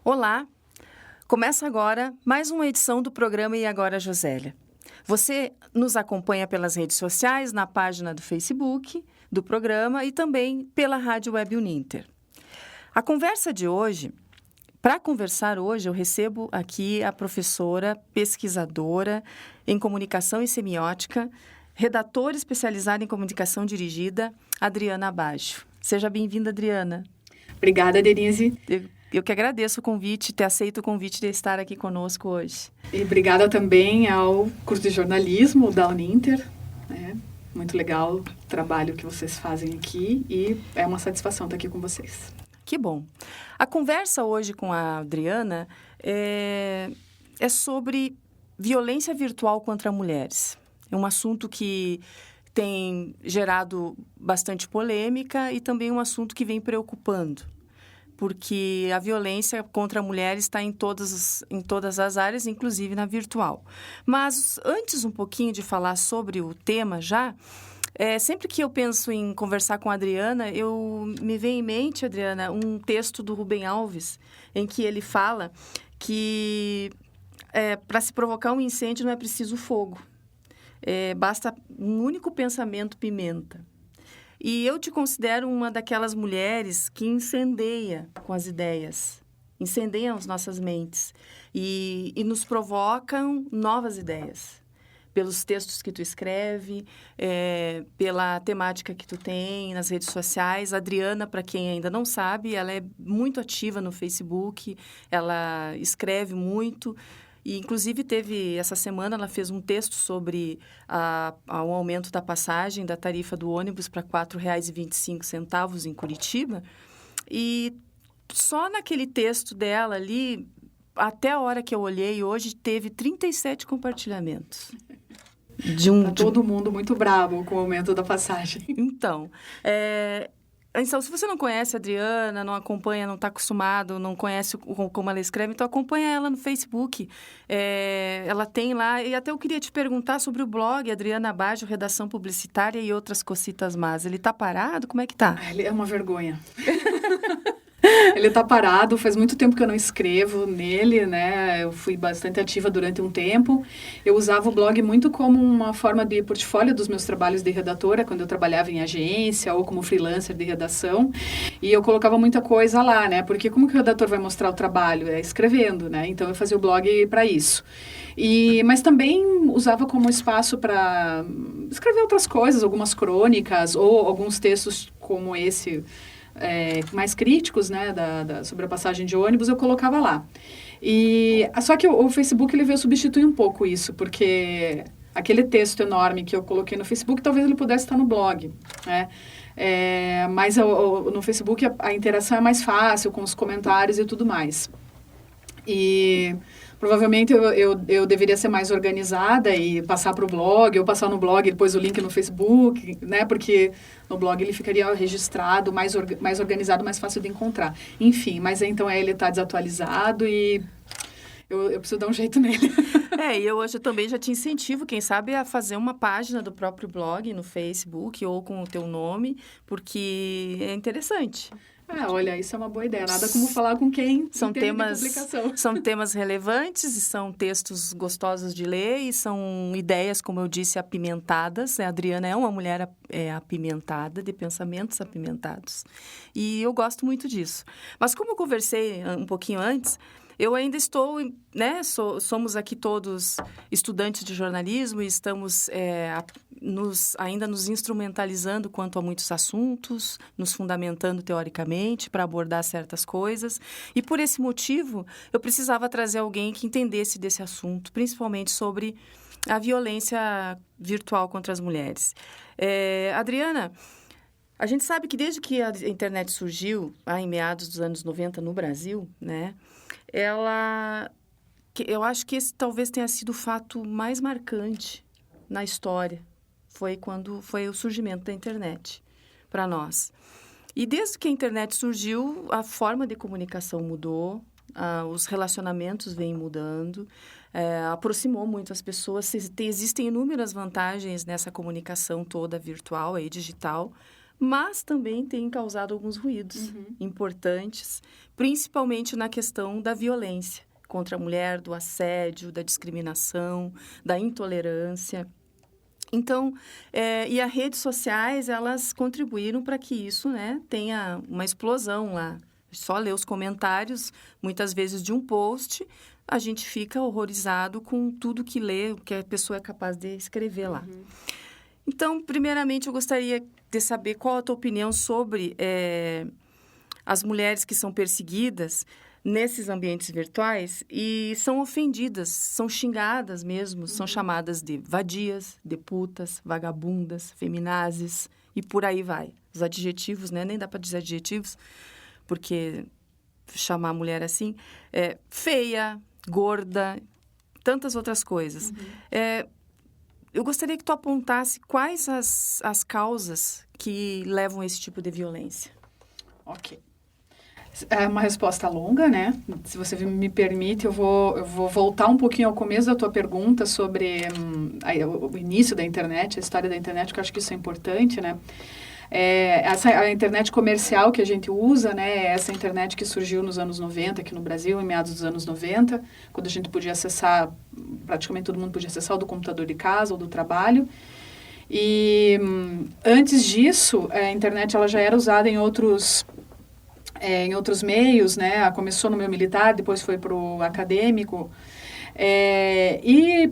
Olá! Começa agora mais uma edição do programa E Agora, Josélia. Você nos acompanha pelas redes sociais, na página do Facebook do programa e também pela Rádio Web Uninter. A conversa de hoje, para conversar hoje, eu recebo aqui a professora, pesquisadora em comunicação e semiótica, redatora especializada em comunicação dirigida, Adriana Abaggio. Seja bem-vinda, Adriana. Obrigada, Denise. Eu que agradeço o convite, ter aceito o convite de estar aqui conosco hoje. E obrigada também ao curso de jornalismo da Uninter. Muito legal o trabalho que vocês fazem aqui e é uma satisfação estar aqui com vocês. Que bom. A conversa hoje com a Adriana é sobre violência virtual contra mulheres. É um assunto que tem gerado bastante polêmica e também um assunto que vem preocupando, porque a violência contra a mulher está em todas as áreas, inclusive na virtual. Mas, antes um pouquinho de falar sobre o tema já, sempre que eu penso em conversar com a Adriana, me vem em mente, Adriana, um texto do Rubem Alves, em que ele fala que para se provocar um incêndio não é preciso fogo. Basta um único pensamento pimenta. E eu te considero uma daquelas mulheres que incendeia com as ideias, incendeiam as nossas mentes e nos provocam novas ideias. Pelos textos que tu escreve, pela temática que tu tem nas redes sociais. A Adriana, para quem ainda não sabe, ela é muito ativa no Facebook, ela escreve muito. E, inclusive, essa semana, ela fez um texto sobre o aumento da passagem da tarifa do ônibus para R$ 4,25 em Curitiba. E só naquele texto dela ali, até a hora que eu olhei hoje, teve 37 compartilhamentos. Todo mundo muito bravo com o aumento da passagem. Então, se você não conhece a Adriana, não acompanha, não está acostumado, não conhece como ela escreve, então acompanha ela no Facebook. Ela tem lá, e até eu queria te perguntar sobre o blog Adriana Abaggio, Redação Publicitária e Outras Cocitas Más. Ele está parado? Como é que está? Ele é uma vergonha. Ele está parado, faz muito tempo que eu não escrevo nele, né? Eu fui bastante ativa durante um tempo. Eu usava o blog muito como uma forma de portfólio dos meus trabalhos de redatora, quando eu trabalhava em agência ou como freelancer de redação. E eu colocava muita coisa lá, né? Porque como que o redator vai mostrar o trabalho? É escrevendo, né? Então, eu fazia o blog para isso. Mas também usava como espaço para escrever outras coisas, algumas crônicas ou alguns textos como esse, mais críticos, né, sobre a passagem de ônibus, eu colocava lá. Só que o Facebook ele veio substituir um pouco isso, porque aquele texto enorme que eu coloquei no Facebook, talvez ele pudesse estar no blog, né? Mas no Facebook a interação é mais fácil, com os comentários e tudo mais. Provavelmente eu deveria ser mais organizada e passar para o blog, ou passar no blog e depois o link no Facebook, né? Porque no blog ele ficaria registrado, mais organizado, mais fácil de encontrar. Enfim, mas então ele está desatualizado e eu preciso dar um jeito nele. E eu hoje também já te incentivo, quem sabe, a fazer uma página do próprio blog no Facebook ou com o teu nome, porque é interessante. Olha, isso é uma boa ideia. Nada como falar com quem entende de publicação. São temas relevantes e são textos gostosos de ler e são ideias, como eu disse, apimentadas. A Adriana é uma mulher apimentada, de pensamentos apimentados. E eu gosto muito disso. Mas como eu conversei um pouquinho antes, eu ainda estou, né, somos aqui todos estudantes de jornalismo e estamos ainda nos instrumentalizando quanto a muitos assuntos, nos fundamentando teoricamente para abordar certas coisas. E por esse motivo, eu precisava trazer alguém que entendesse desse assunto, principalmente sobre a violência virtual contra as mulheres. Adriana, a gente sabe que desde que a internet surgiu, em meados dos anos 90 no Brasil, né, eu acho que esse talvez tenha sido o fato mais marcante na história. Foi o surgimento da internet para nós. E desde que a internet surgiu, a forma de comunicação mudou, os relacionamentos vêm mudando, aproximou muito as pessoas. Existem inúmeras vantagens nessa comunicação toda virtual e digital, mas também tem causado alguns ruídos importantes, principalmente na questão da violência contra a mulher, do assédio, da discriminação, da intolerância. Então, e as redes sociais, elas contribuíram para que isso, né, tenha uma explosão lá. Só ler os comentários, muitas vezes de um post, a gente fica horrorizado com tudo que lê, o que a pessoa é capaz de escrever lá. Então, primeiramente, eu gostaria de saber qual a tua opinião sobre as mulheres que são perseguidas nesses ambientes virtuais e são ofendidas, são xingadas mesmo, são chamadas de vadias, de putas, vagabundas, feminazes e por aí vai. Os adjetivos, né? Nem dá para dizer adjetivos, porque chamar a mulher assim é feia, gorda, tantas outras coisas. Eu gostaria que tu apontasse quais as causas que levam a esse tipo de violência. Ok. É uma resposta longa, né? Se você me permite, eu vou voltar um pouquinho ao começo da tua pergunta sobre o início da internet, a história da internet, que eu acho que isso é importante, né? A internet comercial que a gente usa, né? Essa internet que surgiu nos anos 90 aqui no Brasil, em meados dos anos 90, quando a gente podia acessar, praticamente todo mundo podia acessar o do computador de casa ou do trabalho. E antes disso, a internet ela já era usada em outros meios, né? Começou no meio militar, depois foi para o acadêmico. E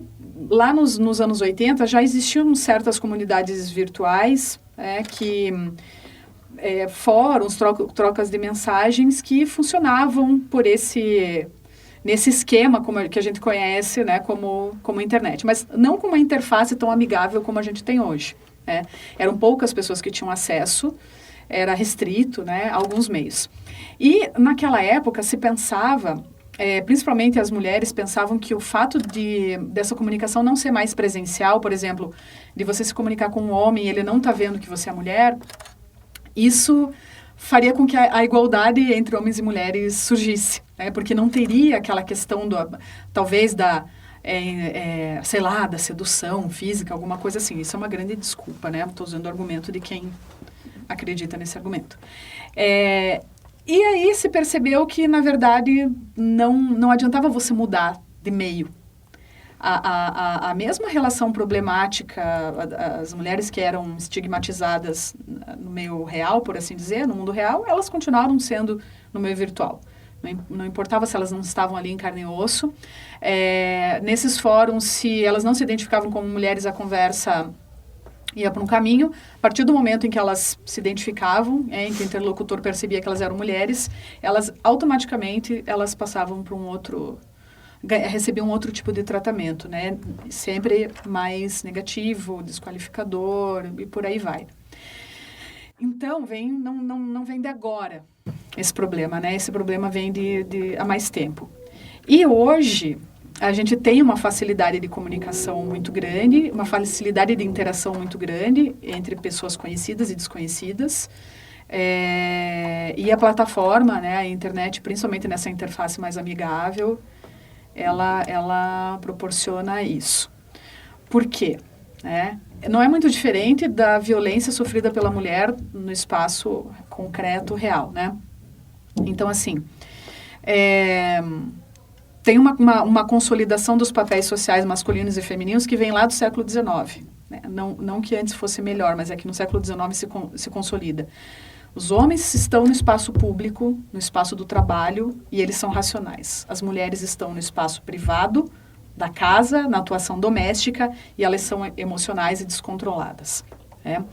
lá nos anos 80 já existiam certas comunidades virtuais, fóruns, trocas de mensagens que funcionavam nesse esquema que a gente conhece, né, como internet. Mas não com uma interface tão amigável como a gente tem hoje. Né? Eram poucas pessoas que tinham acesso, era restrito, né, a alguns meios. E naquela época se pensava, principalmente as mulheres pensavam que o fato dessa comunicação não ser mais presencial, por exemplo, de você se comunicar com um homem e ele não está vendo que você é mulher, isso faria com que a igualdade entre homens e mulheres surgisse, né? Porque não teria aquela questão talvez da sedução física, alguma coisa assim. Isso é uma grande desculpa, né? Estou usando o argumento de quem acredita nesse argumento. E aí se percebeu que, na verdade, não adiantava você mudar de meio. A mesma relação problemática, as mulheres que eram estigmatizadas no meio real, por assim dizer, no mundo real, elas continuaram sendo no meio virtual. Não importava se elas não estavam ali em carne e osso. Nesses fóruns, se elas não se identificavam como mulheres, a conversa ia para um caminho. A partir do momento em que elas se identificavam, em que o interlocutor percebia que elas eram mulheres, elas automaticamente passavam para recebiam outro tipo de tratamento, né? Sempre mais negativo, desqualificador e por aí vai. Então, não vem de agora esse problema, né? Esse problema vem há mais tempo. E hoje a gente tem uma facilidade de comunicação muito grande, uma facilidade de interação muito grande entre pessoas conhecidas e desconhecidas. E a plataforma, né, a internet, principalmente nessa interface mais amigável, ela proporciona isso. Por quê? Não é muito diferente da violência sofrida pela mulher no espaço concreto, real, né? Então, assim, tem uma consolidação dos papéis sociais masculinos e femininos que vem lá do século XIX. Né? Não que antes fosse melhor, mas é que no século XIX se consolida. Os homens estão no espaço público, no espaço do trabalho, e eles são racionais. As mulheres estão no espaço privado, da casa, na atuação doméstica, e elas são emocionais e descontroladas. Né?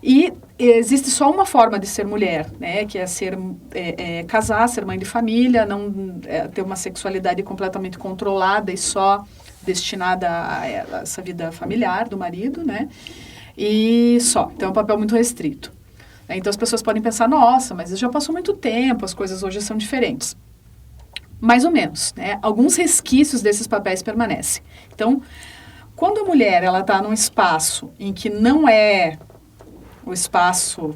E existe só uma forma de ser mulher, né? Que é casar, ser mãe de família, não ter uma sexualidade completamente controlada e só destinada a essa vida familiar do marido, né? E só. Então é um papel muito restrito. Então as pessoas podem pensar, nossa, mas já passou muito tempo, as coisas hoje são diferentes. Mais ou menos, né? Alguns resquícios desses papéis permanecem. Então, quando a mulher está num espaço em que não é o espaço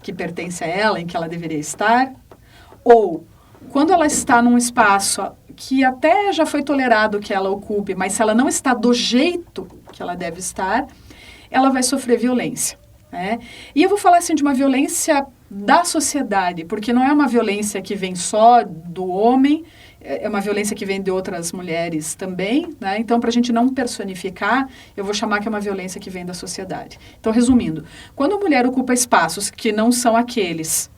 que pertence a ela, em que ela deveria estar, ou quando ela está num espaço que até já foi tolerado que ela ocupe, mas se ela não está do jeito que ela deve estar, ela vai sofrer violência. né? E eu vou falar assim de uma violência da sociedade, porque não é uma violência que vem só do homem, é uma violência que vem de outras mulheres também, né? Então, para a gente não personificar, eu vou chamar que é uma violência que vem da sociedade. Então, resumindo, quando a mulher ocupa espaços que não são aqueles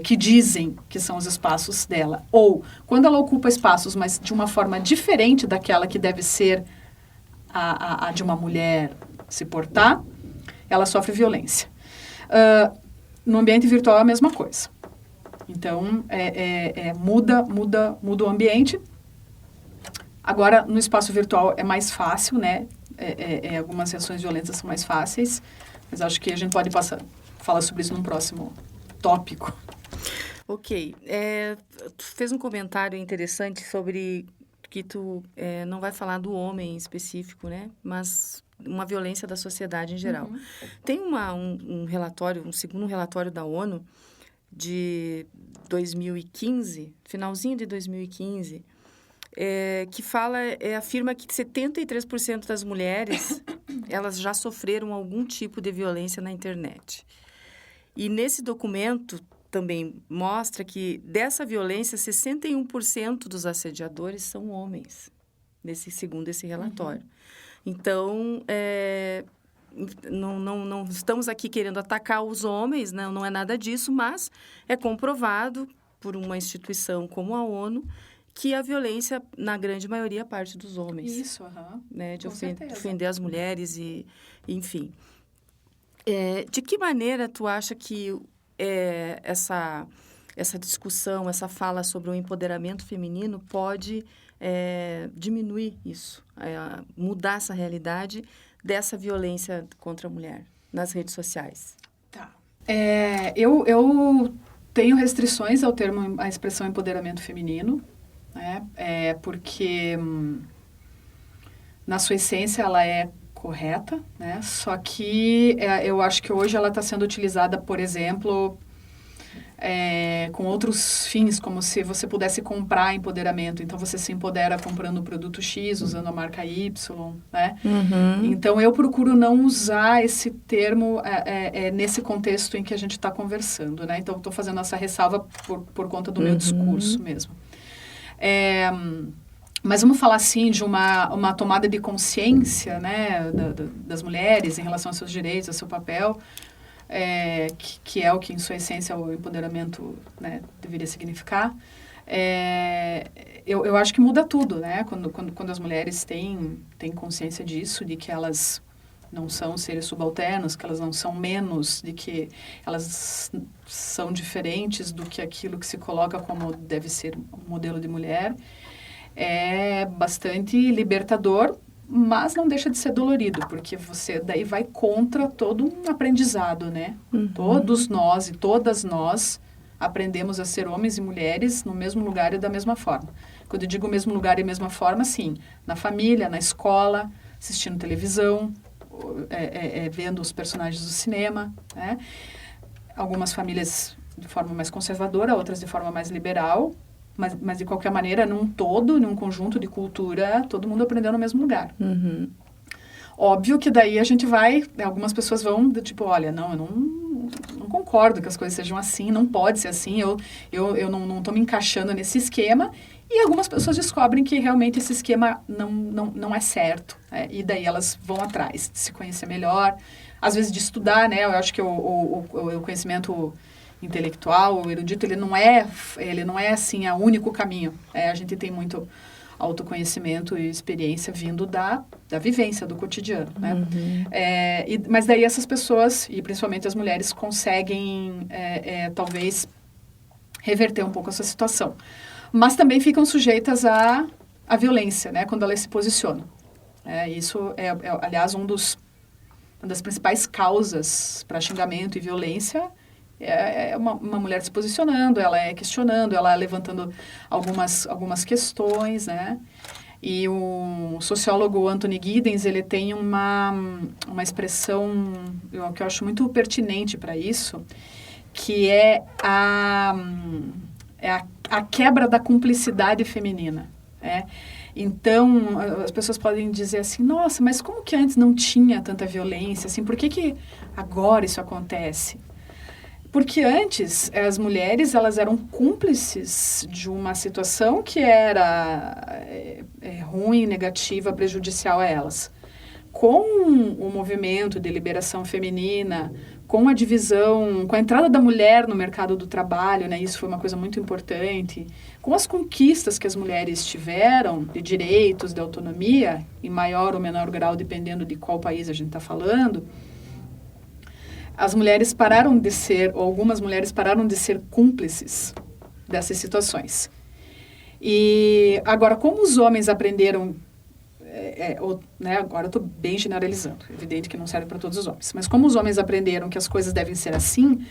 que dizem que são os espaços dela, ou quando ela ocupa espaços, mas de uma forma diferente daquela que deve ser a de uma mulher se portar, ela sofre violência. No ambiente virtual é a mesma coisa. Então, muda o ambiente. Agora, no espaço virtual é mais fácil, né? Algumas reações violentas são mais fáceis, mas acho que a gente pode falar sobre isso num próximo tópico. Ok. Tu fez um comentário interessante sobre que tu não vai falar do homem em específico, né? Mas uma violência da sociedade em geral. Uhum. Tem um relatório, um segundo relatório da ONU de 2015, finalzinho de 2015, que afirma que 73% das mulheres elas já sofreram algum tipo de violência na internet. E nesse documento também mostra que dessa violência 61% dos assediadores são homens, segundo esse relatório. Uhum. Então, não estamos aqui querendo atacar os homens, não é nada disso, mas é comprovado por uma instituição como a ONU que a violência, na grande maioria, parte dos homens. Isso, né, de ofender as mulheres e enfim. De que maneira tu acha que essa discussão, essa fala sobre o empoderamento feminino pode diminuir isso, mudar essa realidade dessa violência contra a mulher nas redes sociais? Tá. Eu tenho restrições ao termo, à expressão empoderamento feminino, né? Porque na sua essência ela é correta, né? Só que eu acho que hoje ela está sendo utilizada, por exemplo, com outros fins, como se você pudesse comprar empoderamento. Então, você se empodera comprando o produto X, usando a marca Y, né? Uhum. Então, eu procuro não usar esse termo nesse contexto em que a gente está conversando, né? Então, estou fazendo essa ressalva por conta do meu discurso mesmo. Mas vamos falar, assim, de uma tomada de consciência, né, das mulheres em relação aos seus direitos, ao seu papel, que é o que, em sua essência, o empoderamento, né, deveria significar. Eu acho que muda tudo, né, quando as mulheres têm consciência disso, de que elas não são seres subalternos, que elas não são menos, de que elas são diferentes do que aquilo que se coloca como deve ser um modelo de mulher. É bastante libertador, mas não deixa de ser dolorido, porque você daí vai contra todo um aprendizado, né? Uhum. Todos nós e todas nós aprendemos a ser homens e mulheres no mesmo lugar e da mesma forma. Quando eu digo mesmo lugar e mesma forma, sim, na família, na escola, assistindo televisão, vendo os personagens do cinema, né? Algumas famílias de forma mais conservadora, outras de forma mais liberal, mas de qualquer maneira, num conjunto de cultura, todo mundo aprendeu no mesmo lugar. Uhum. Óbvio que daí a gente vai, algumas pessoas vão, tipo, olha, eu não concordo que as coisas sejam assim, não pode ser assim, eu não estou me encaixando nesse esquema, e algumas pessoas descobrem que realmente esse esquema não é certo, né? E daí elas vão atrás de se conhecer melhor, às vezes de estudar, né? Eu acho que o conhecimento intelectual, o erudito, ele não é assim, o único caminho. A gente tem muito autoconhecimento e experiência vindo da vivência, do cotidiano, né? Uhum. Mas daí essas pessoas, e principalmente as mulheres, conseguem, talvez, reverter um pouco essa situação. Mas também ficam sujeitas à violência, né? Quando elas se posicionam. Isso aliás, uma das principais causas para xingamento e violência uma mulher se posicionando, ela questionando, ela levantando algumas questões, né? E o sociólogo Anthony Giddens, ele tem uma expressão que eu acho muito pertinente para isso, que é a quebra da cumplicidade feminina. Então, as pessoas podem dizer assim, nossa, mas como que antes não tinha tanta violência? Assim, por que agora isso acontece? Porque antes, as mulheres, elas eram cúmplices de uma situação que era ruim, negativa, prejudicial a elas. Com o movimento de liberação feminina, com a divisão, com a entrada da mulher no mercado do trabalho, né, isso foi uma coisa muito importante, com as conquistas que as mulheres tiveram de direitos, de autonomia, em maior ou menor grau, dependendo de qual país a gente está falando, as mulheres pararam de ser, ou algumas mulheres pararam de ser cúmplices dessas situações. E agora, como os homens aprenderam, né, agora eu estou bem generalizando, evidente que não serve para todos os homens, mas como os homens aprenderam que as coisas devem ser assim,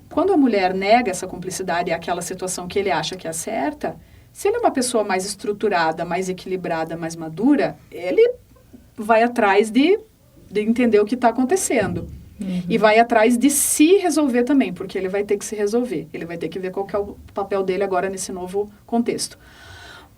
quando a mulher nega essa cumplicidade àquela situação que ele acha que é certa, se ele é uma pessoa mais estruturada, mais equilibrada, mais madura, ele vai atrás de entender o que está acontecendo. Uhum. E vai atrás de se resolver também, porque ele vai ter que se resolver. Ele vai ter que ver qual que é o papel dele agora nesse novo contexto.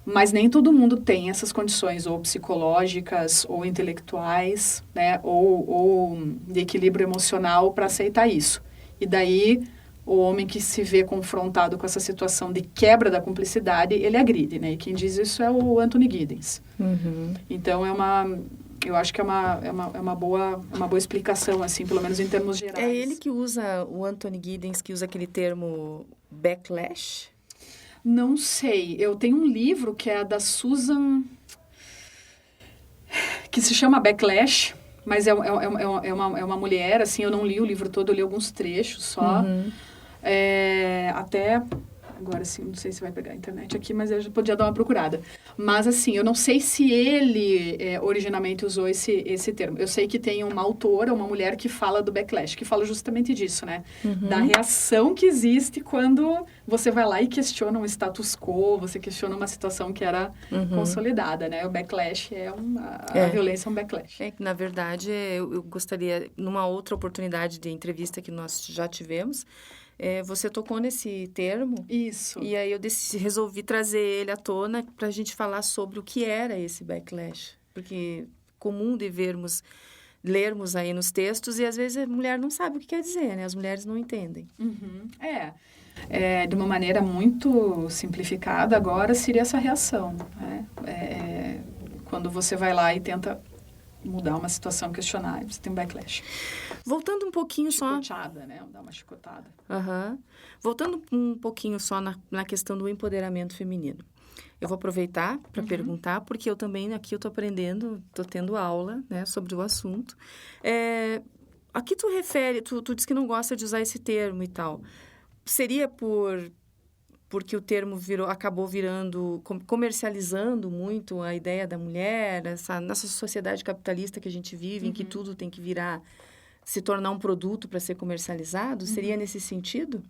Mas nem todo mundo tem essas condições, ou psicológicas, ou intelectuais, né, ou de equilíbrio emocional para aceitar isso. E daí, o homem que se vê confrontado com essa situação de quebra da cumplicidade, ele agride, né? E quem diz isso é o Anthony Giddens. Uhum. Então, eu acho que é uma boa explicação, assim, pelo menos em termos gerais. É ele que usa, o Anthony Giddens, que usa aquele termo backlash? Não sei. Eu tenho um livro que é da Susan, que se chama Backlash, mas é uma mulher, assim, eu não li o livro todo, eu li alguns trechos só. Uhum. Até... Agora, sim, não sei se vai pegar a internet aqui, mas eu já podia dar uma procurada. Mas, assim, eu não sei se ele originalmente usou esse termo. Eu sei que tem uma autora, uma mulher que fala do backlash, que fala justamente disso, né? Uhum. Da reação que existe quando você vai lá e questiona um status quo, você questiona uma situação que era consolidada, né? O backlash a violência é um backlash. Na verdade, eu gostaria, numa outra oportunidade de entrevista que nós já tivemos, você tocou nesse termo. Isso. E aí eu resolvi trazer ele à tona para a gente falar sobre o que era esse backlash. Porque é comum de lermos aí nos textos e às vezes a mulher não sabe o que quer dizer, né? As mulheres não entendem. Uhum. De uma maneira muito simplificada, agora seria essa reação. Né? Quando você vai lá e tenta mudar uma situação questionável, você tem um backlash. Voltando um pouquinho Chicotada, né? Dar uma chicotada. Uhum. Voltando um pouquinho só na questão do empoderamento feminino. Eu vou aproveitar para perguntar, porque eu também aqui eu estou aprendendo, estou tendo aula, né, sobre o assunto. A que tu refere, tu disse que não gosta de usar esse termo e tal. Seria porque o termo acabou virando, comercializando muito a ideia da mulher, nessa sociedade capitalista que a gente vive, em que tudo tem que se tornar um produto para ser comercializado? Seria nesse sentido?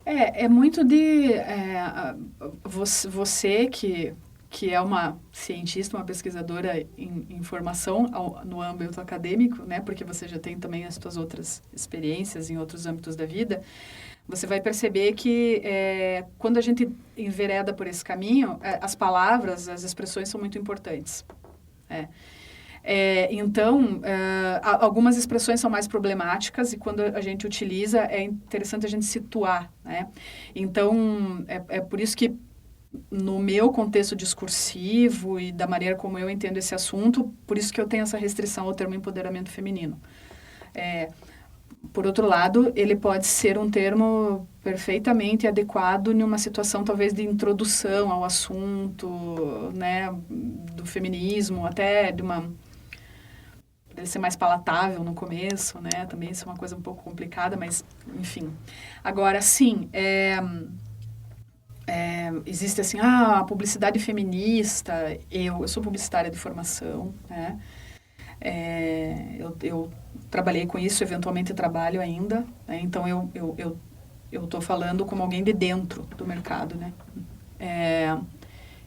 É muito de... você que é uma cientista, uma pesquisadora em formação no âmbito acadêmico, né? Porque você já tem também as suas outras experiências em outros âmbitos da vida, você vai perceber que quando a gente envereda por esse caminho, as palavras, as expressões são muito importantes. Então, algumas expressões são mais problemáticas e quando a gente utiliza, é interessante a gente situar, né? Então, é por isso que no meu contexto discursivo e da maneira como eu entendo esse assunto, por isso que eu tenho essa restrição ao termo empoderamento feminino. Por outro lado, ele pode ser um termo perfeitamente adequado em uma situação, talvez, de introdução ao assunto, né, do feminismo, até deve ser mais palatável no começo, né, também isso é uma coisa um pouco complicada, mas, enfim. Agora, sim, existe, assim, a publicidade feminista, eu sou publicitária de formação, né, eu trabalhei com isso, eventualmente trabalho ainda, né? Então eu estou falando como alguém de dentro do mercado, né?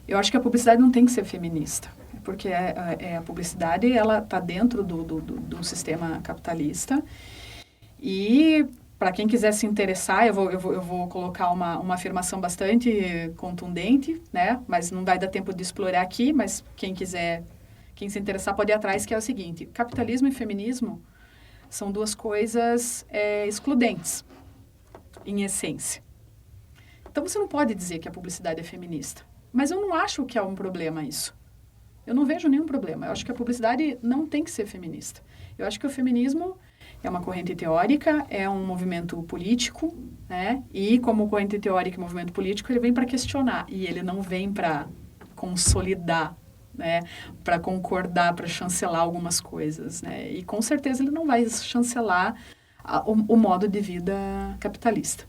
Eu acho que a publicidade não tem que ser feminista, porque a publicidade ela está dentro do sistema capitalista e para quem quiser se interessar, eu vou colocar uma afirmação bastante contundente, né? Mas não vai dar tempo de explorar aqui, mas quem se interessar pode ir atrás, que é o seguinte: capitalismo e feminismo são duas coisas excludentes, em essência. Então, você não pode dizer que a publicidade é feminista. Mas eu não acho que é um problema isso. Eu não vejo nenhum problema. Eu acho que a publicidade não tem que ser feminista. Eu acho que o feminismo é uma corrente teórica, é um movimento político, né? E como corrente teórica e movimento político, ele vem para questionar. E ele não vem para consolidar, né? Para concordar, para chancelar algumas coisas, né? E com certeza ele não vai chancelar o modo de vida capitalista.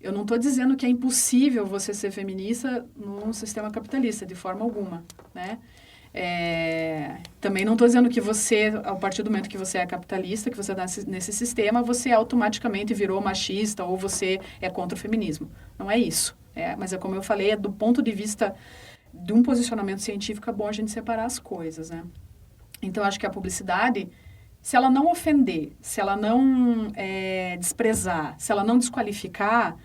Eu não estou dizendo que é impossível você ser feminista num sistema capitalista, de forma alguma, né? Também não estou dizendo que você, a partir do momento que você é capitalista, que você está nesse sistema, você automaticamente virou machista ou você é contra o feminismo. Não é isso. Mas como eu falei, do ponto de vista de um posicionamento científico, é bom a gente separar as coisas, né? Então, acho que a publicidade, se ela não ofender, se ela não desprezar, se ela não desqualificar,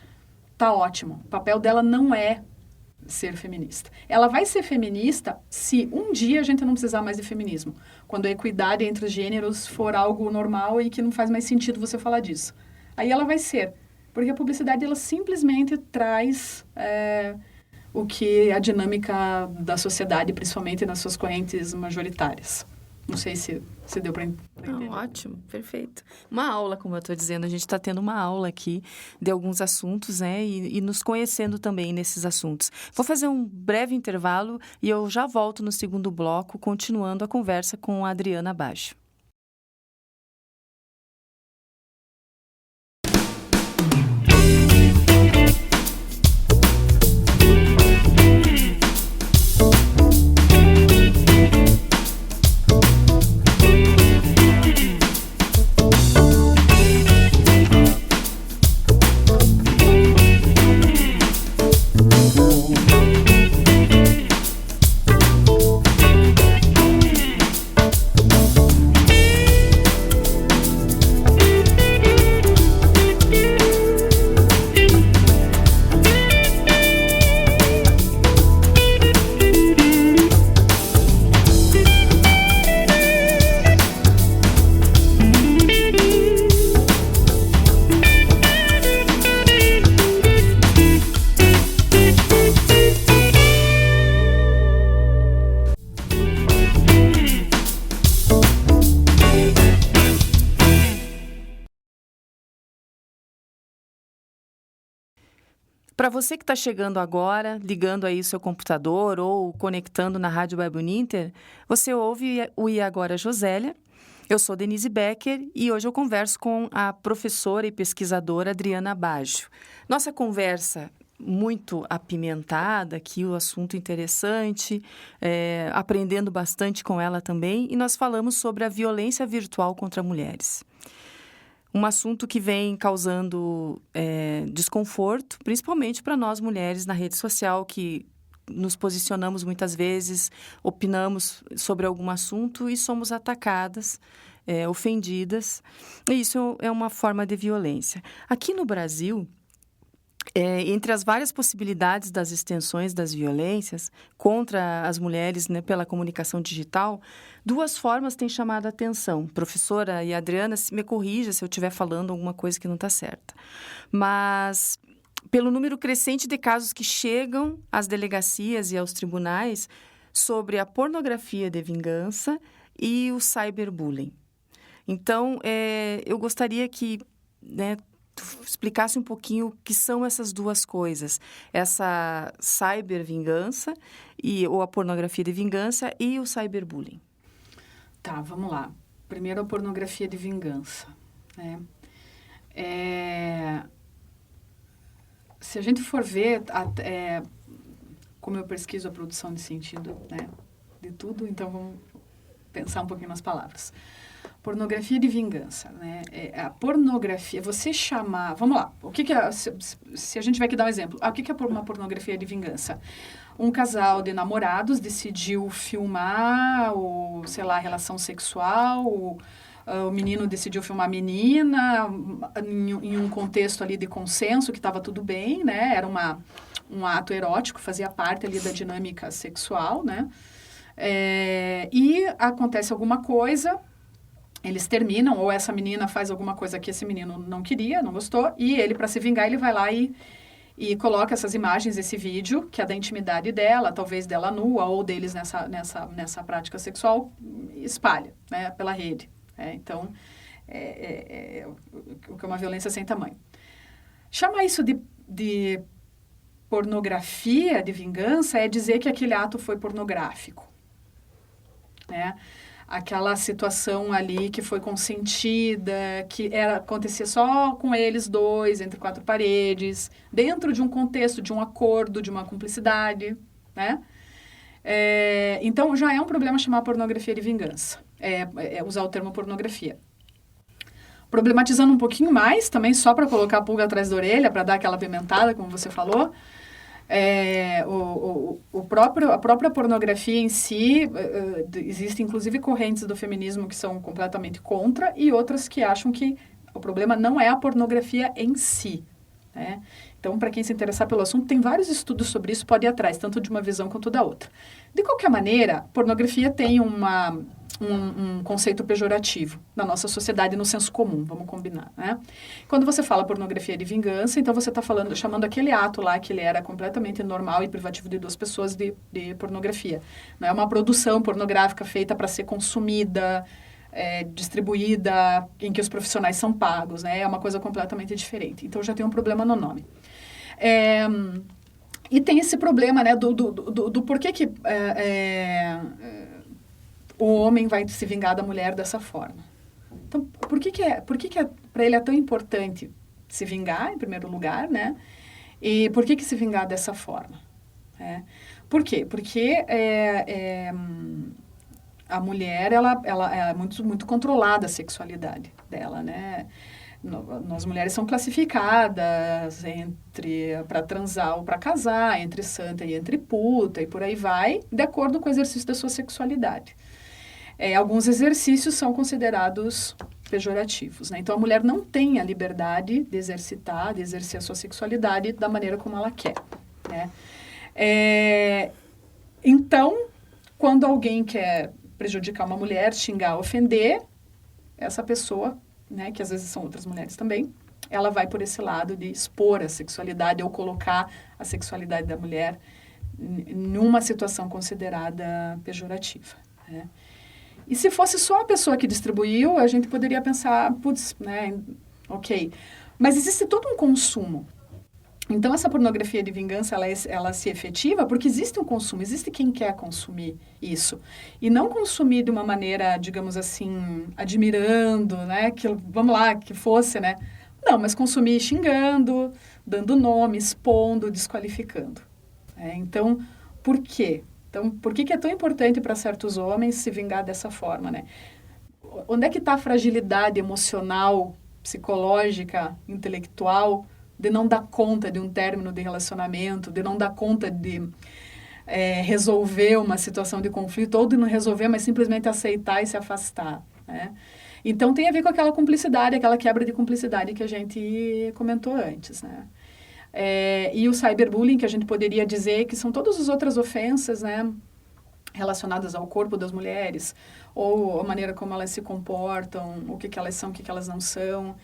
tá ótimo. O papel dela não é ser feminista. Ela vai ser feminista se um dia a gente não precisar mais de feminismo. Quando a equidade entre os gêneros for algo normal e que não faz mais sentido você falar disso. Aí ela vai ser. Porque a publicidade, ela simplesmente traz o que a dinâmica da sociedade, principalmente nas suas correntes majoritárias. Não sei se deu para entender. Ótimo, perfeito. Uma aula, como eu estou dizendo, a gente está tendo uma aula aqui de alguns assuntos, né? E nos conhecendo também nesses assuntos. Vou fazer um breve intervalo e eu já volto no segundo bloco, continuando a conversa com a Adriana Baggio. Para você que está chegando agora, ligando aí o seu computador ou conectando na Rádio Web Uninter, você ouve o E Agora Josélia. Eu sou Denise Becker e hoje eu converso com a professora e pesquisadora Adriana Baggio. Nossa conversa muito apimentada, aqui o assunto interessante, aprendendo bastante com ela também, e nós falamos sobre a violência virtual contra mulheres. Um assunto que vem causando desconforto, principalmente para nós mulheres na rede social, que nos posicionamos muitas vezes, opinamos sobre algum assunto e somos atacadas, ofendidas. E isso é uma forma de violência. Aqui no Brasil, entre as várias possibilidades das extensões das violências contra as mulheres, né, pela comunicação digital, duas formas têm chamado a atenção. Professora e Adriana, me corrija se eu estiver falando alguma coisa que não está certa. Mas, pelo número crescente de casos que chegam às delegacias e aos tribunais sobre a pornografia de vingança e o cyberbullying. Então, eu gostaria que, né, explicasse um pouquinho o que são essas duas coisas, essa cybervingança ou a pornografia de vingança e o cyberbullying. Tá, vamos lá. Primeiro, a pornografia de vingança, né? Se a gente for ver, como eu pesquiso a produção de sentido, né, de tudo, então vamos pensar um pouquinho nas palavras. Pornografia de vingança, né? A pornografia, você chamar... Vamos lá, o que é... Se a gente vai aqui dar um exemplo. O que é uma pornografia de vingança? Um casal de namorados decidiu filmar, sei lá, relação sexual, o menino decidiu filmar a menina, em um contexto ali de consenso, que estava tudo bem, né? Era um ato erótico, fazia parte ali da dinâmica sexual, né? E acontece alguma coisa... Eles terminam, ou essa menina faz alguma coisa que esse menino não queria, não gostou, e ele, para se vingar, ele vai lá e coloca essas imagens, esse vídeo, que é da intimidade dela, talvez dela nua, ou deles nessa prática sexual, espalha, né, pela rede. Então, o que é uma violência sem tamanho. Chamar isso de pornografia, de vingança, é dizer que aquele ato foi pornográfico, né? Aquela situação ali que foi consentida, que acontecia só com eles dois, entre quatro paredes, dentro de um contexto, de um acordo, de uma cumplicidade, né? Então, já é um problema chamar pornografia de vingança, usar o termo pornografia. Problematizando um pouquinho mais, também só para colocar a pulga atrás da orelha, para dar aquela pimentada, como você falou, a própria pornografia em si, existem inclusive correntes do feminismo que são completamente contra e outras que acham que o problema não é a pornografia em si, né? Então, para quem se interessar pelo assunto, tem vários estudos sobre isso, pode ir atrás, tanto de uma visão quanto da outra. De qualquer maneira, pornografia tem um conceito pejorativo na nossa sociedade, no senso comum, vamos combinar, né? Quando você fala pornografia de vingança, então você está chamando aquele ato lá que ele era completamente normal e privativo de duas pessoas de pornografia. Não é uma produção pornográfica feita para ser consumida, distribuída, em que os profissionais são pagos, né? É uma coisa completamente diferente. Então, já tem um problema no nome. E tem esse problema, né, do porquê que o homem vai se vingar da mulher dessa forma. Então, por que para ele é tão importante se vingar, em primeiro lugar, né? E por que se vingar dessa forma? Por quê? Porque a mulher, ela é muito controlada a sexualidade dela, né? Nós mulheres são classificadas para transar ou para casar, entre santa e entre puta, e por aí vai, de acordo com o exercício da sua sexualidade. Alguns exercícios são considerados pejorativos, né? Então, a mulher não tem a liberdade de exercer a sua sexualidade da maneira como ela quer, né? Então, quando alguém quer prejudicar uma mulher, xingar, ofender, essa pessoa, né, que às vezes são outras mulheres também, ela vai por esse lado de expor a sexualidade ou colocar a sexualidade da mulher numa situação considerada pejorativa, né? E se fosse só a pessoa que distribuiu, a gente poderia pensar, putz, né, ok. Mas existe todo um consumo. Então, essa pornografia de vingança, ela se efetiva porque existe um consumo, existe quem quer consumir isso. E não consumir de uma maneira, digamos assim, admirando, né? Vamos lá, que fosse, né? Não, mas consumir xingando, dando nome, expondo, desqualificando. Então, por quê? Então, por que é tão importante para certos homens se vingar dessa forma, né? Onde é que está a fragilidade emocional, psicológica, intelectual, de não dar conta de um término de relacionamento, de não dar conta de resolver uma situação de conflito, ou de não resolver, mas simplesmente aceitar e se afastar, né? Então, tem a ver com aquela cumplicidade, aquela quebra de cumplicidade que a gente comentou antes, né? E o cyberbullying, que a gente poderia dizer que são todas as outras ofensas, né, relacionadas ao corpo das mulheres, ou a maneira como elas se comportam, o que elas são, o que elas não são.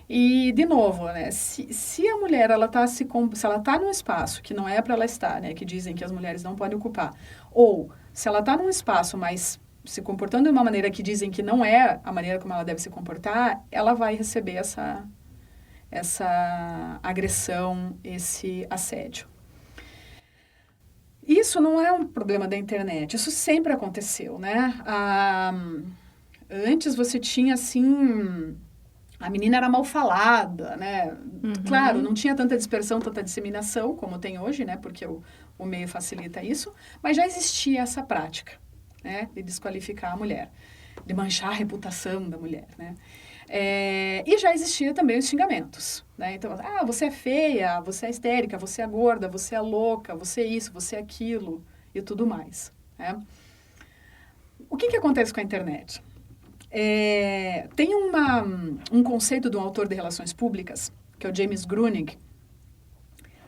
E, de novo, né, se a mulher se ela está num espaço que não é para ela estar, né, que dizem que as mulheres não podem ocupar, ou se ela está num espaço, mas se comportando de uma maneira que dizem que não é a maneira como ela deve se comportar, ela vai receber essa agressão, esse assédio. Isso não é um problema da internet, isso sempre aconteceu, né? Antes você tinha, assim, a menina era mal falada, né? Uhum. Claro, não tinha tanta dispersão, tanta disseminação como tem hoje, né? Porque o meio facilita isso, mas já existia essa prática, né, de desqualificar a mulher, de manchar a reputação da mulher, né? E já existia também os xingamentos, né? Então, você é feia, você é histérica, você é gorda, você é louca, você é isso, você é aquilo e tudo mais, né? O que acontece com a internet? Tem um conceito de um autor de relações públicas, que é o James Grunig.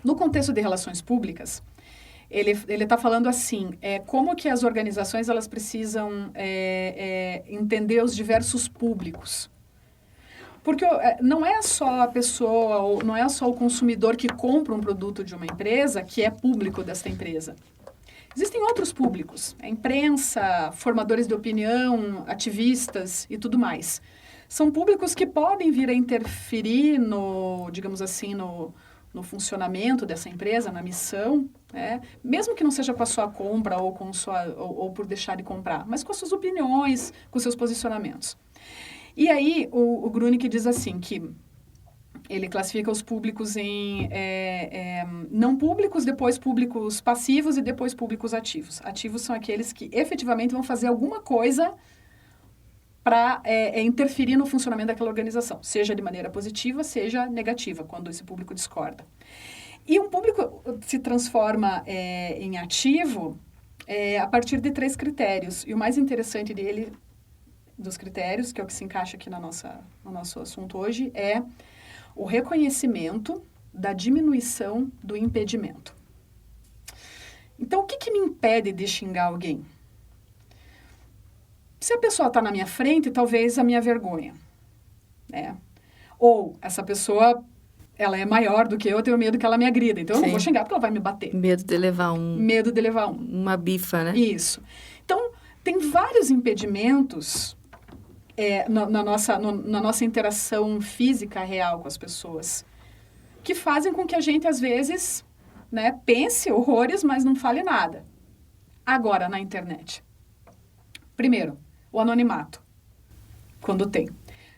No contexto de relações públicas, ele está falando assim, como que as organizações elas precisam entender os diversos públicos. Porque não é só a pessoa, ou não é só o consumidor que compra um produto de uma empresa que é público desta empresa. Existem outros públicos, a imprensa, formadores de opinião, ativistas e tudo mais. São públicos que podem vir a interferir digamos assim, no funcionamento dessa empresa, na missão, né? Mesmo que não seja com a sua compra ou por deixar de comprar, mas com as suas opiniões, com seus posicionamentos. E aí, o Grunig diz assim, que ele classifica os públicos em não públicos, depois públicos passivos e depois públicos ativos. Ativos são aqueles que efetivamente vão fazer alguma coisa para interferir no funcionamento daquela organização, seja de maneira positiva, seja negativa, quando esse público discorda. E um público se transforma em ativo a partir de 3 critérios. E o mais interessante dos critérios, que é o que se encaixa aqui no nosso assunto hoje, é o reconhecimento da diminuição do impedimento. Então, o que me impede de xingar alguém? Se a pessoa está na minha frente, talvez a minha vergonha, né? Ou essa pessoa, ela é maior do que eu tenho medo que ela me agrida. Então, eu não vou xingar porque ela vai me bater. Medo de levar uma bifa, né? Isso. Então, tem vários impedimentos na nossa interação física real com as pessoas, que fazem com que a gente, às vezes, né, pense horrores, mas não fale nada. Agora, na internet. Primeiro, o anonimato, quando tem.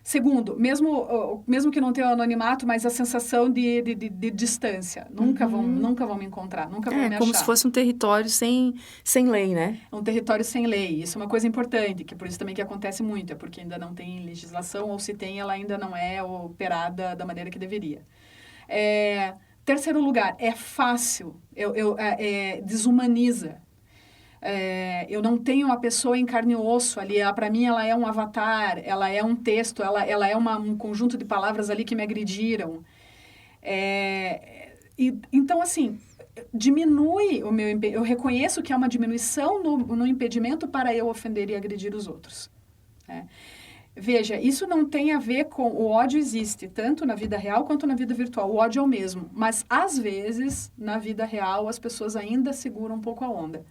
Segundo, mesmo que não tenha o anonimato, mas a sensação de distância. Nunca vão me encontrar, nunca vão me achar. É como se fosse um território sem lei, né? Um território sem lei. Isso é uma coisa importante, que por isso também que acontece muito, é porque ainda não tem legislação, ou se tem, ela ainda não é operada da maneira que deveria. Terceiro lugar, é fácil, desumaniza. Eu não tenho uma pessoa em carne e osso ali, para mim ela é um avatar, ela é um texto, ela é um conjunto de palavras ali que me agrediram. Então, assim, diminui o meu eu reconheço que há uma diminuição no impedimento para eu ofender e agredir os outros. Veja, isso não tem a ver com... O ódio existe, tanto na vida real quanto na vida virtual. O ódio é o mesmo, mas às vezes, na vida real, as pessoas ainda seguram um pouco a onda.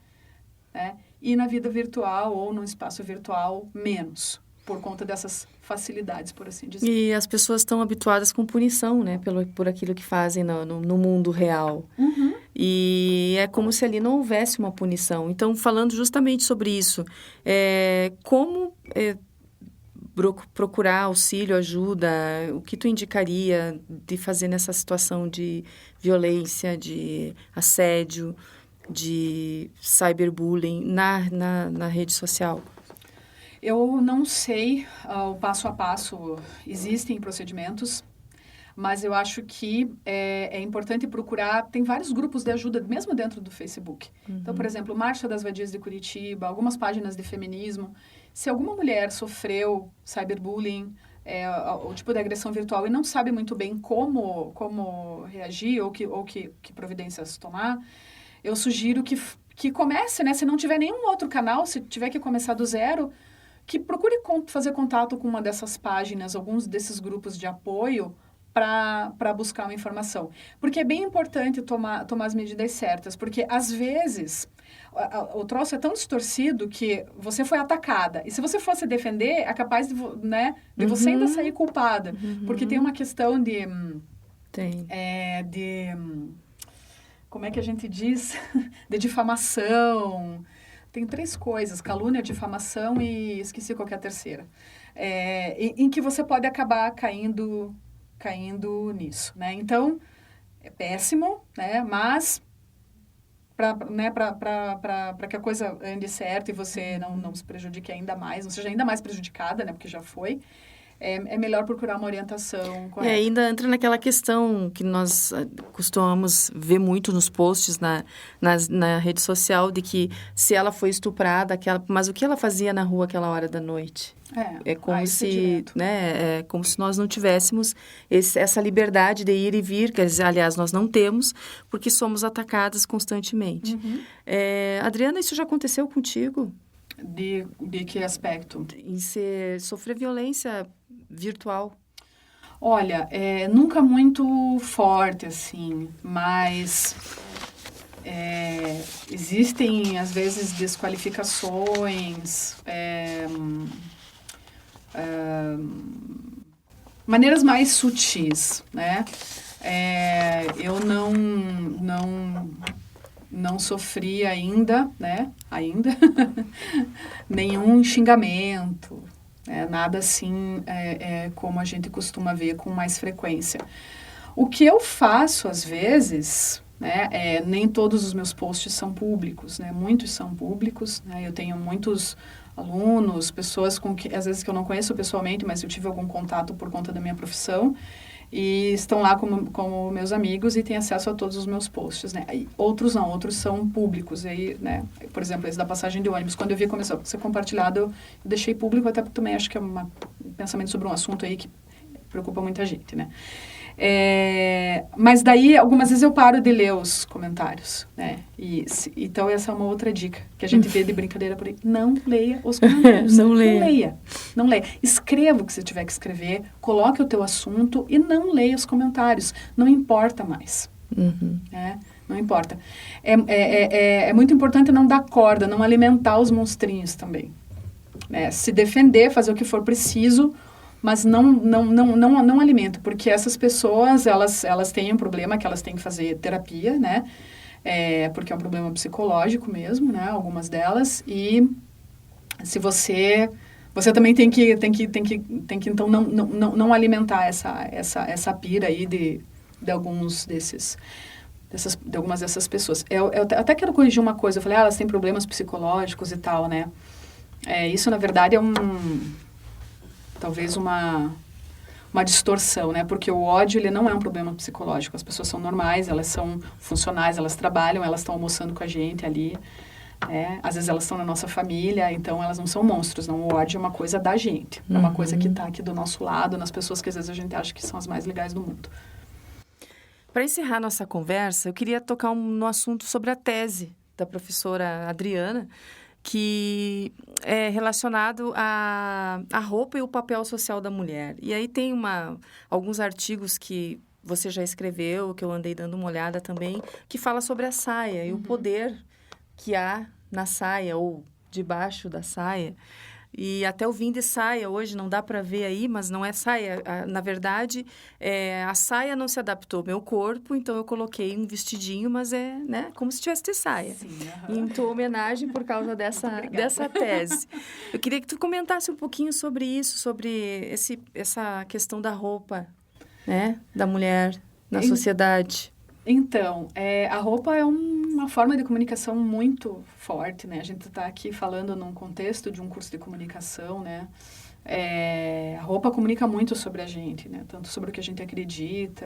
E na vida virtual ou no espaço virtual, menos, por conta dessas facilidades, por assim dizer. E as pessoas estão habituadas com punição, né, por aquilo que fazem no mundo real. Uhum. E é como se ali não houvesse uma punição. Então, falando justamente sobre isso, como procurar auxílio, ajuda, o que tu indicaria de fazer nessa situação de violência, de assédio, de cyberbullying na rede social? Eu não sei o passo a passo. Existem procedimentos, mas eu acho que é importante procurar. Tem vários grupos de ajuda, mesmo dentro do Facebook. Uhum. Então, por exemplo, Marcha das Vadias de Curitiba, algumas páginas de feminismo. Se alguma mulher sofreu cyberbullying, o tipo de agressão virtual, e não sabe muito bem como reagir ou que providências tomar, eu sugiro que comece, né? Se não tiver nenhum outro canal, se tiver que começar do zero, que procure fazer contato com uma dessas páginas, alguns desses grupos de apoio, para buscar uma informação. Porque é bem importante tomar as medidas certas, porque, às vezes, o troço é tão distorcido que você foi atacada. E se você fosse defender, é capaz de você ainda sair culpada. Uhum. Porque tem uma questão de... como é que a gente diz? De difamação. Tem 3 coisas: calúnia, difamação e esqueci qual que é a terceira. Em que você pode acabar caindo nisso, né? Então, é péssimo, né? Mas para que a coisa ande certo e você não se prejudique ainda mais, não seja ainda mais prejudicada, né? Porque já foi. É melhor procurar uma orientação correta. Ainda entra naquela questão que nós costumamos ver muito nos posts na rede social, de que se ela foi estuprada, mas o que ela fazia na rua aquela hora da noite? É como se, né, é como se nós não tivéssemos essa liberdade de ir e vir, quer dizer, aliás, nós não temos, porque somos atacadas constantemente. Uhum. Adriana, isso já aconteceu contigo? De que aspecto? Em sofrer violência virtual. Olha, nunca muito forte, assim, mas existem, às vezes, desqualificações, maneiras mais sutis, né? Eu não sofri ainda, né? Nenhum xingamento, nada assim como a gente costuma ver com mais frequência. O que eu faço, às vezes, né? Nem todos os meus posts são públicos, né? Muitos são públicos, né? Eu tenho muitos alunos, pessoas às vezes que eu não conheço pessoalmente, mas eu tive algum contato por conta da minha profissão, e estão lá como meus amigos e têm acesso a todos os meus posts, né? E outros não, outros são públicos. Aí, né? Por exemplo, esse da passagem de ônibus, quando eu vi começou a ser compartilhado, eu deixei público, até porque também acho que é um pensamento sobre um assunto aí que preocupa muita gente, né? Mas daí, algumas vezes eu paro de ler os comentários, né? Então, essa é uma outra dica que a gente vê de brincadeira por aí. Não leia os comentários. Não leia. Não leia. Escreva o que você tiver que escrever, coloque o teu assunto e não leia os comentários. Não importa mais. Uhum. Não importa. É muito importante não dar corda, não alimentar os monstrinhos também. Se defender, fazer o que for preciso, mas não alimenta, porque essas pessoas, elas têm um problema que elas têm que fazer terapia, né? Porque é um problema psicológico mesmo, né? Algumas delas. E se você também tem que então não alimentar essa pira aí de alguns de algumas dessas pessoas. Eu até quero corrigir uma coisa. Eu falei, elas têm problemas psicológicos e tal, né? Isso, na verdade, talvez uma distorção, né? Porque o ódio, ele não é um problema psicológico. As pessoas são normais, elas são funcionais, elas trabalham, elas estão almoçando com a gente ali. Às vezes elas estão na nossa família, então elas não são monstros, não. O ódio é uma coisa da gente. É uma coisa que está aqui do nosso lado, nas pessoas que às vezes a gente acha que são as mais legais do mundo. Para encerrar nossa conversa, eu queria tocar no assunto sobre a tese da professora Adriana, que é relacionado à roupa e o papel social da mulher. E aí tem alguns artigos que você já escreveu, que eu andei dando uma olhada também, que fala sobre a saia e o poder que há na saia ou debaixo da saia. E até eu vim de saia hoje, não dá para ver aí, mas não é saia. Na verdade, a saia não se adaptou ao meu corpo, então eu coloquei um vestidinho, mas né, como se tivesse de saia. Sim, Em tua homenagem por causa dessa tese. Eu queria que tu comentasse um pouquinho sobre isso, sobre essa questão da roupa, né, da mulher na sociedade. Então, a roupa é uma forma de comunicação muito forte, né? A gente está aqui falando num contexto de um curso de comunicação, né? A roupa comunica muito sobre a gente, né? Tanto sobre o que a gente acredita,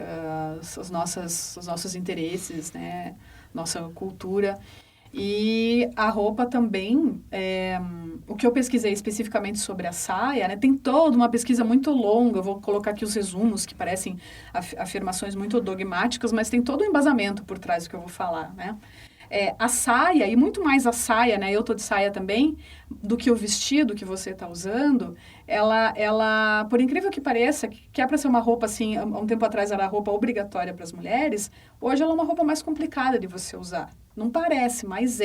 os nossos interesses, né? Nossa cultura. E a roupa também, o que eu pesquisei especificamente sobre a saia, né, tem toda uma pesquisa muito longa, eu vou colocar aqui os resumos, que parecem afirmações muito dogmáticas, mas tem todo um embasamento por trás do que eu vou falar, né? A saia, e muito mais a saia, né, eu tô de saia também, do que o vestido que você está usando, ela, por incrível que pareça, que é para ser uma roupa assim, há um tempo atrás era a roupa obrigatória para as mulheres, hoje ela é uma roupa mais complicada de você usar. Não parece, mas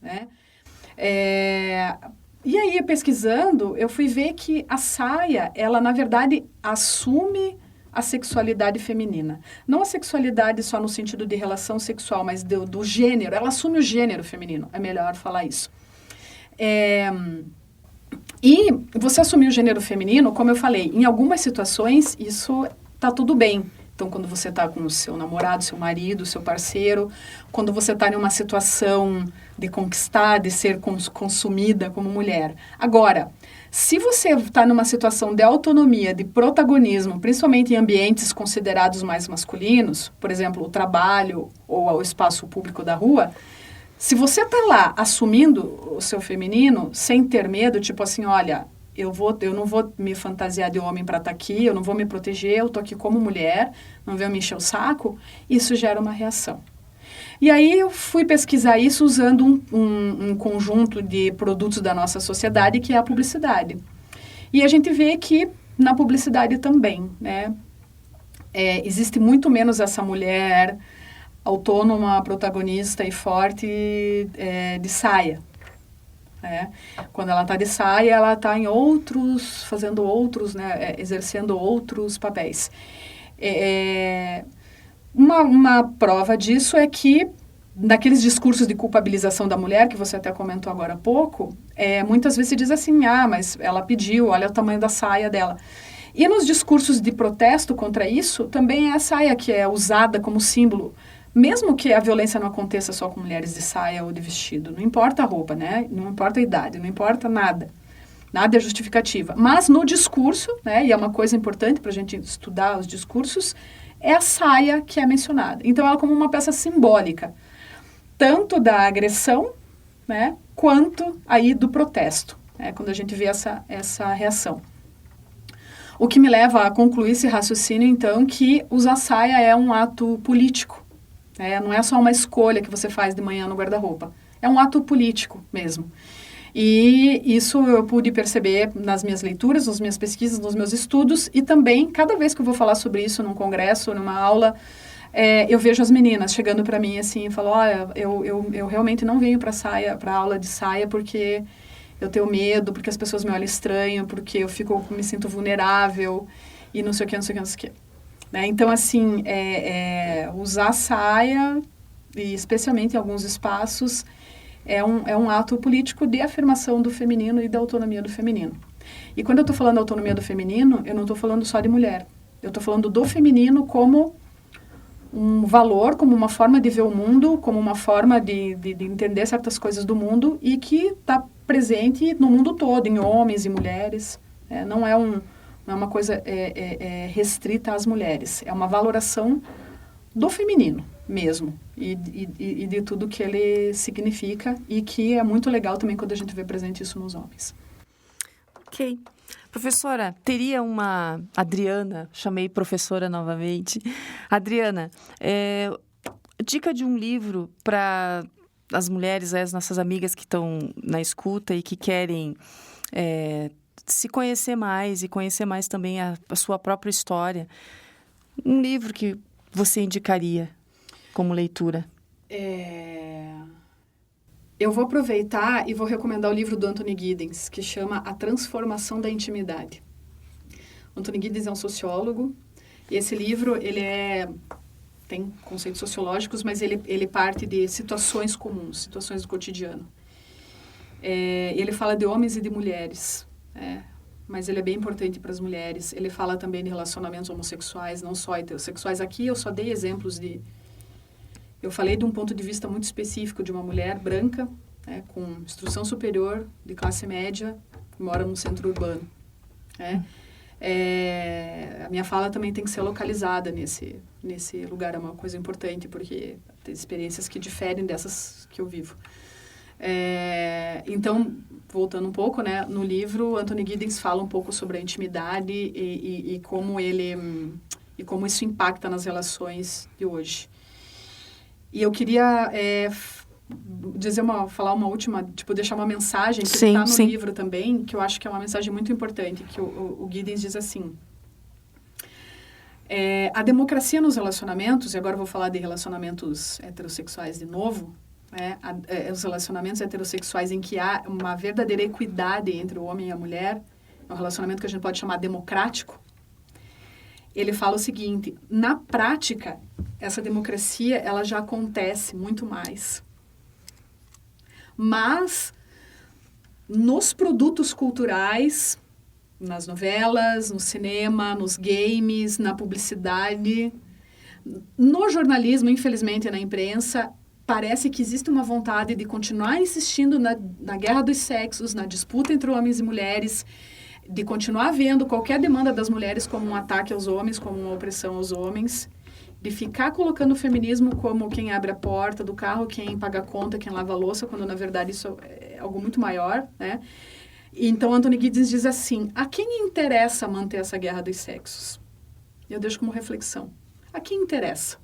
né? E aí, pesquisando, eu fui ver que a saia, ela, na verdade, assume a sexualidade feminina. Não a sexualidade só no sentido de relação sexual, mas do gênero. Ela assume o gênero feminino. É melhor falar isso. E você assumir o gênero feminino, como eu falei, em algumas situações, isso tá tudo bem. Então, quando você está com o seu namorado, seu marido, seu parceiro, quando você está em uma situação de conquistar, de ser consumida como mulher. Agora, se você está numa situação de autonomia, de protagonismo, principalmente em ambientes considerados mais masculinos, por exemplo, o trabalho ou o espaço público da rua, se você está lá assumindo o seu feminino, sem ter medo, tipo assim, olha, eu não vou me fantasiar de homem para estar aqui, eu não vou me proteger, eu estou aqui como mulher, não venho me encher o saco, isso gera uma reação. E aí eu fui pesquisar isso usando um conjunto de produtos da nossa sociedade, que é a publicidade. E a gente vê que na publicidade também, né, existe muito menos essa mulher autônoma, protagonista e forte de saia. Quando ela está de saia, ela está fazendo outros, né, exercendo outros papéis. Uma prova disso é que, naqueles discursos de culpabilização da mulher, que você até comentou agora há pouco, muitas vezes se diz assim, mas ela pediu, olha o tamanho da saia dela. E nos discursos de protesto contra isso, também é a saia que é usada como símbolo. Mesmo que a violência não aconteça só com mulheres de saia ou de vestido, não importa a roupa, né? Não importa a idade, não importa nada. Nada é justificativa. Mas no discurso, né, e é uma coisa importante para a gente estudar os discursos, é a saia que é mencionada. Então, ela é como uma peça simbólica, tanto da agressão, né, quanto aí do protesto, quando a gente vê essa reação. O que me leva a concluir esse raciocínio, então, que usar saia é um ato político. Não é só uma escolha que você faz de manhã no guarda-roupa. É um ato político mesmo. E isso eu pude perceber nas minhas leituras, nas minhas pesquisas, nos meus estudos. E também, cada vez que eu vou falar sobre isso num congresso, numa aula, eu vejo as meninas chegando para mim assim e falam, olha, eu realmente não venho para aula de saia porque eu tenho medo, porque as pessoas me olham estranho, porque eu me sinto vulnerável e não sei o que, não sei o que, não sei o que. Então, assim, usar saia, e especialmente em alguns espaços, é um ato político de afirmação do feminino e da autonomia do feminino. E quando eu estou falando autonomia do feminino, eu não estou falando só de mulher. Eu estou falando do feminino como um valor, como uma forma de ver o mundo, como uma forma de entender certas coisas do mundo e que está presente no mundo todo, em homens e mulheres. Não é uma coisa restrita às mulheres. É uma valoração do feminino mesmo. E de tudo que ele significa. E que é muito legal também quando a gente vê presente isso nos homens. Ok. Professora, teria uma... Adriana, chamei professora novamente. Adriana, dica de um livro para as mulheres, as nossas amigas que estão na escuta e que querem... se conhecer mais e conhecer mais também a sua própria história. Um livro que você indicaria como leitura? Eu vou aproveitar e vou recomendar o livro do Anthony Giddens, que chama A Transformação da Intimidade. Anthony Giddens é um sociólogo, e esse livro, tem conceitos sociológicos, mas ele parte de situações comuns, situações do cotidiano. Ele fala de homens e de mulheres, mas ele é bem importante para as mulheres. Ele fala também de relacionamentos homossexuais, não só heterossexuais. Aqui eu só dei exemplos eu falei de um ponto de vista muito específico de uma mulher branca, com instrução superior, de classe média, que mora num centro urbano. A minha fala também tem que ser localizada nesse lugar, é uma coisa importante, porque tem experiências que diferem dessas que eu vivo. Então, voltando um pouco, no livro, Anthony Giddens fala um pouco sobre a intimidade e como isso impacta nas relações de hoje. E eu queria falar uma última, deixar uma mensagem que está no livro também, que eu acho que é uma mensagem muito importante, que o Giddens diz assim: a democracia nos relacionamentos, e agora eu vou falar de relacionamentos heterossexuais de novo, os relacionamentos heterossexuais em que há uma verdadeira equidade entre o homem e a mulher, é um relacionamento que a gente pode chamar democrático. Ele fala o seguinte: na prática, essa democracia ela já acontece muito mais. Mas, nos produtos culturais, nas novelas, no cinema, nos games, na publicidade, No jornalismo, infelizmente, e na imprensa, parece que existe uma vontade de continuar insistindo na guerra dos sexos, na disputa entre homens e mulheres, de continuar vendo qualquer demanda das mulheres como um ataque aos homens, como uma opressão aos homens, de ficar colocando o feminismo como quem abre a porta do carro, quem paga a conta, quem lava a louça, quando na verdade isso é algo muito maior, né? Então, Anthony Giddens diz assim, a quem interessa manter essa guerra dos sexos? Eu deixo como reflexão. A quem interessa?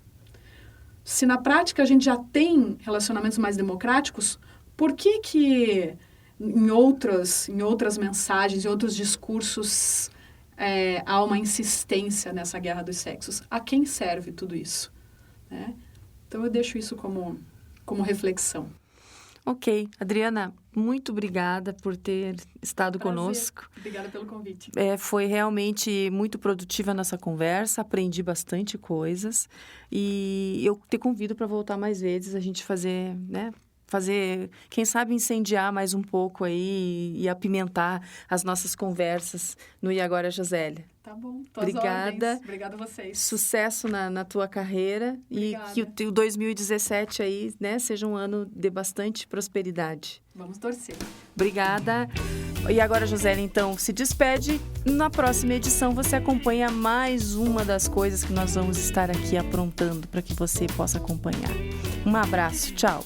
Se na prática a gente já tem relacionamentos mais democráticos, por que em outras mensagens, em outros discursos, há uma insistência nessa guerra dos sexos? A quem serve tudo isso? Né? Então, eu deixo isso como reflexão. Ok. Adriana, muito obrigada por ter estado conosco. Obrigada pelo convite. Foi realmente muito produtiva a nossa conversa, aprendi bastante coisas e eu te convido para voltar mais vezes, a gente fazer, quem sabe incendiar mais um pouco aí e apimentar as nossas conversas no E Agora, Josélia. Tá bom. Obrigada. Obrigada a vocês. Sucesso na tua carreira. Obrigada. E que o 2017 aí, seja um ano de bastante prosperidade. Vamos torcer. Obrigada. E agora, Josélia, então, se despede. Na próxima edição, você acompanha mais uma das coisas que nós vamos estar aqui aprontando para que você possa acompanhar. Um abraço. Tchau.